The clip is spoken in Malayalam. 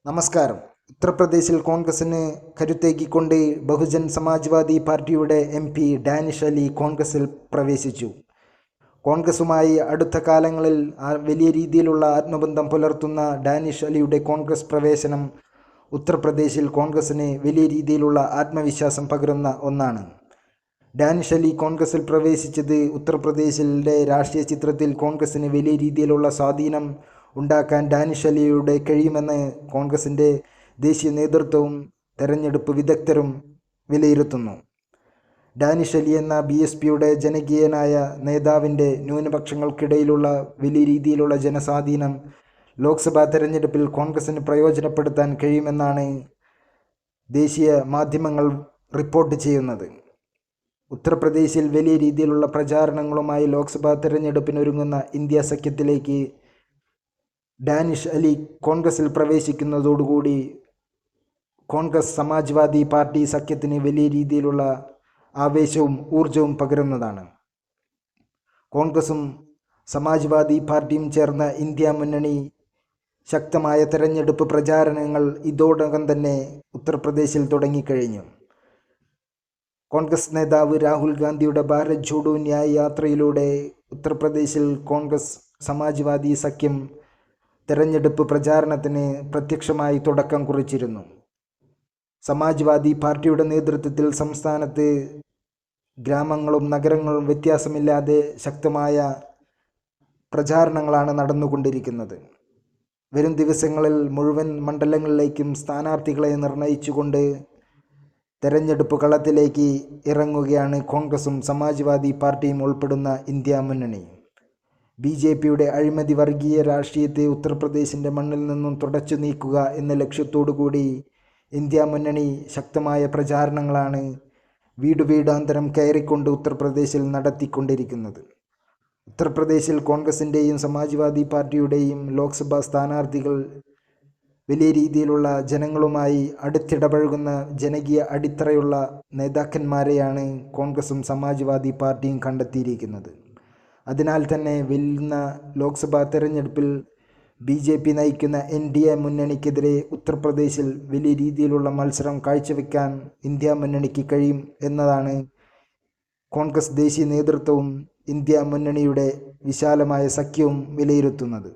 നമസ്കാരം. ഉത്തർപ്രദേശിൽ കോൺഗ്രസിന് കരുത്തേകിക്കൊണ്ട് ബഹുജൻ സമാജ്വാദി പാർട്ടിയുടെ MP ഡാനിഷ് അലി കോൺഗ്രസിൽ പ്രവേശിച്ചു. കോൺഗ്രസുമായി അടുത്ത കാലങ്ങളിൽ വലിയ രീതിയിലുള്ള ആത്മബന്ധം പുലർത്തുന്ന ഡാനിഷ് അലിയുടെ കോൺഗ്രസ് പ്രവേശനം ഉത്തർപ്രദേശിൽ കോൺഗ്രസിന് വലിയ രീതിയിലുള്ള ആത്മവിശ്വാസം പകരുന്ന ഒന്നാണ്. ഡാനിഷ് അലി കോൺഗ്രസിൽ പ്രവേശിച്ചത് ഉത്തർപ്രദേശിലെ രാഷ്ട്രീയ ചിത്രത്തിൽ കോൺഗ്രസിന് വലിയ രീതിയിലുള്ള സ്വാധീനം ഉണ്ടാക്കാൻ ഡാനിഷ് അലിയുടെ കഴിയുമെന്ന് കോൺഗ്രസിൻ്റെ ദേശീയ നേതൃത്വവും തെരഞ്ഞെടുപ്പ് വിദഗ്ധരും വിലയിരുത്തുന്നു. ഡാനിഷ് അലി എന്ന BSPയുടെ ജനകീയനായ നേതാവിൻ്റെ ന്യൂനപക്ഷങ്ങൾക്കിടയിലുള്ള വലിയ രീതിയിലുള്ള ജനസ്വാധീനം ലോക്സഭാ തെരഞ്ഞെടുപ്പിൽ കോൺഗ്രസിന് പ്രയോജനപ്പെടുത്താൻ കഴിയുമെന്നാണ് ദേശീയ മാധ്യമങ്ങൾ റിപ്പോർട്ട് ചെയ്യുന്നത്. ഉത്തർപ്രദേശിൽ വലിയ രീതിയിലുള്ള പ്രചാരണങ്ങളുമായി ലോക്സഭാ തെരഞ്ഞെടുപ്പിനൊരുങ്ങുന്ന ഇന്ത്യ സഖ്യത്തിലേക്ക് ഡാനിഷ് അലി കോൺഗ്രസിൽ പ്രവേശിക്കുന്നതോടുകൂടി കോൺഗ്രസ് സമാജ്വാദി പാർട്ടി സഖ്യത്തിന് വലിയ രീതിയിലുള്ള ആവേശവും ഊർജവും പകരുന്നതാണ്. കോൺഗ്രസും സമാജ്വാദി പാർട്ടിയും ചേർന്ന ഇന്ത്യ മുന്നണി ശക്തമായ തെരഞ്ഞെടുപ്പ് പ്രചാരണങ്ങൾ ഇതോടകം തന്നെ ഉത്തർപ്രദേശിൽ തുടങ്ങിക്കഴിഞ്ഞു. കോൺഗ്രസ് നേതാവ് രാഹുൽ ഗാന്ധിയുടെ ഭാരത് ജോഡോ ന്യായ് യാത്രയിലൂടെ ഉത്തർപ്രദേശിൽ കോൺഗ്രസ് സമാജ്വാദി സഖ്യം തെരഞ്ഞെടുപ്പ് പ്രചാരണത്തിന് പ്രത്യക്ഷമായി തുടക്കം കുറിച്ചിരുന്നു. സമാജ്വാദി പാർട്ടിയുടെ നേതൃത്വത്തിൽ സംസ്ഥാനത്ത് ഗ്രാമങ്ങളും നഗരങ്ങളും വ്യത്യാസമില്ലാതെ ശക്തമായ പ്രചാരണങ്ങളാണ് നടന്നുകൊണ്ടിരിക്കുന്നത്. വരും ദിവസങ്ങളിൽ മുഴുവൻ മണ്ഡലങ്ങളിലേക്കും സ്ഥാനാർത്ഥികളെ നിർണയിച്ചുകൊണ്ട് തെരഞ്ഞെടുപ്പ് കളത്തിലേക്ക് ഇറങ്ങുകയാണ് കോൺഗ്രസും സമാജ്വാദി പാർട്ടിയും ഉൾപ്പെടുന്ന ഇന്ത്യ മുന്നണി. BJPയുടെ അഴിമതി വർഗീയ രാഷ്ട്രീയത്തെ ഉത്തർപ്രദേശിൻ്റെ മണ്ണിൽ നിന്നും തുടച്ചു നീക്കുക എന്ന ലക്ഷ്യത്തോടുകൂടി ഇന്ത്യ മുന്നണി ശക്തമായ പ്രചാരണങ്ങളാണ് വീടുവീടാന്തരം കയറിക്കൊണ്ട് ഉത്തർപ്രദേശിൽ നടത്തിക്കൊണ്ടിരിക്കുന്നത്. ഉത്തർപ്രദേശിൽ കോൺഗ്രസിൻ്റെയും സമാജ്വാദി പാർട്ടിയുടെയും ലോക്സഭാ സ്ഥാനാർത്ഥികൾ വലിയ രീതിയിലുള്ള ജനങ്ങളുമായി അടുത്തിടപഴകുന്ന ജനകീയ അടിത്തറയുള്ള നേതാക്കന്മാരെയാണ് കോൺഗ്രസും സമാജ്വാദി പാർട്ടിയും കണ്ടെത്തിയിരിക്കുന്നത്. അതിനാൽ തന്നെ വരുന്ന ലോക്സഭാ തെരഞ്ഞെടുപ്പിൽ BJP നയിക്കുന്ന NDA മുന്നണിക്കെതിരെ ഉത്തർപ്രദേശിൽ വലിയ രീതിയിലുള്ള മത്സരം കാഴ്ചവെക്കാൻ ഇന്ത്യ മുന്നണിക്ക് കഴിയും എന്നതാണ് കോൺഗ്രസ് ദേശീയ നേതൃത്വവും ഇന്ത്യ മുന്നണിയുടെ വിശാലമായ സഖ്യവും വിലയിരുത്തുന്നത്.